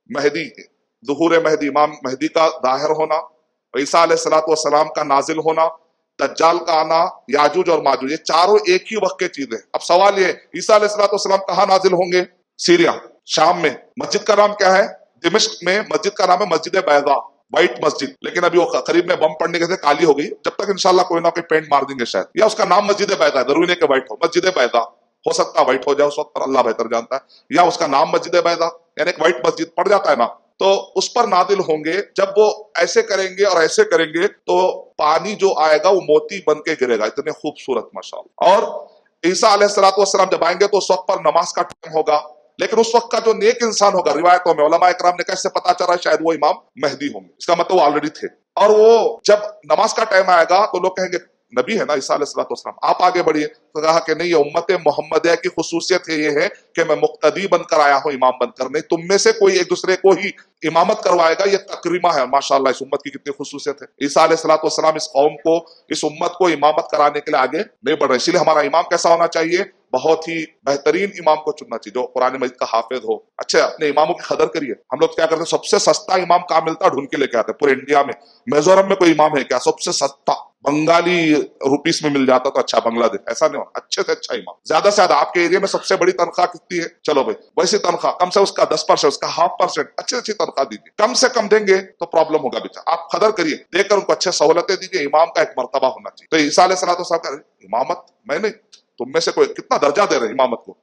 مہدی، ظہور مہدی، امام مہدی کا ظاہر ہونا، عیسیٰ علیہ الصلوۃ والسلام کا نازل ہونا، دجال کا آنا، یاجوج اور ماجوج، یہ چاروں ایک ہی وقت کی چیزیں. اب سوال یہ ہے عیسیٰ علیہ الصلوۃ والسلام کہاں نازل ہوں گے؟ سیریا، شام میں. مسجد کا نام کیا ہے؟ دمشق میں مسجد کا نام ہے مسجد بیضاء، وائٹ مسجد. لیکن ابھی وہ قریب میں بم پڑنے کے سے کالی ہو گئی، جب تک انشاءاللہ کوئی نہ کوئی پینٹ مار دیں گے شاید. یا اس کا نام مسجد بیضاء ہے، ضروری نہیں کہ وائٹ ہو، مسجد بیضاء. ہو سکتا ہے وائٹ ہو جائے اس وقت پر، اللہ بہتر جانتا ہے. یا اس کا نام مسجد بیضاء، یعنی ایک وائٹ مسجد پڑ جاتا ہے نا. تو اس پر نازل ہوں گے. جب وہ ایسے کریں گے اور ایسے کریں گے تو پانی جو آئے گا وہ موتی بن کے گرے گا. اتنے خوبصورت ماشاءاللہ. اور عیسیٰ علیہ الصلوۃ والسلام جب آئیں گے تو اس وقت پر نماز کا ٹائم ہوگا. لیکن اس وقت کا جو نیک انسان ہوگا، روایتوں میں علماء اکرام نے کیسے پتا چلا شاید وہ امام مہدی ہوں گے، اس کا مطلب وہ آلریڈی تھے. اور وہ جب نماز کا ٹائم آئے گا تو لوگ کہیں گے نبی ہے نا عیسیٰ علیہ الصلوۃ والسلام، آپ آگے بڑھیے. تو کہا کہ نہیں، یہ امت محمدیہ کی خصوصیت یہ ہے کہ میں مقتدی بن کر آیا ہوں، امام بن کر نہیں. تم میں سے کوئی ایک دوسرے کو ہی امامت کروائے گا، یہ تکریمہ ہے. ماشاءاللہ اس امت کی کتنی خصوصیت ہے. عیسیٰ علیہ الصلوۃ والسلام اس قوم کو، اس امت کو امامت کرانے کے لیے آگے نہیں بڑھ رہے. اسی لیے ہمارا امام کیسا ہونا چاہیے؟ بہت ہی بہترین امام کو چننا چاہیے جو قرآن مجید کا حافظ ہو. اچھا، اپنے اماموں کی قدر کریے. ہم لوگ کیا کرتے ہیں، سب سے سستا امام کہاں ملتا ہے ڈھونڈ کے لے کے آتے ہیں پورے انڈیا میں. میزورم میں کوئی امام ہے کیا سب سے سستا؟ بنگالی روپیس میں مل جاتا تو اچھا، بنگلہ دیش ایسا نہیں ہو، اچھے سے اچھا امام. زیادہ سے زیادہ آپ کے ایریا میں سب سے بڑی تنخواہ کتنی ہے؟ چلو بھائی ویسی تنخواہ کم سے اس کا 10%، اس کا 0.5%، اچھی تنخواہ دیجیے. کم سے کم دیں گے تو پرابلم ہوگا بیچارہ. آپ قدر کریے، دے کر ان کو اچھے سہولتیں دیجیے. امام کا ایک مرتبہ ہونا چاہیے. تو عیسیٰ علیہ الصلوۃ والسلام امامت میں نہیں، تم میں سے کوئی کتنا درجہ دے رہے ہیں امامت کو.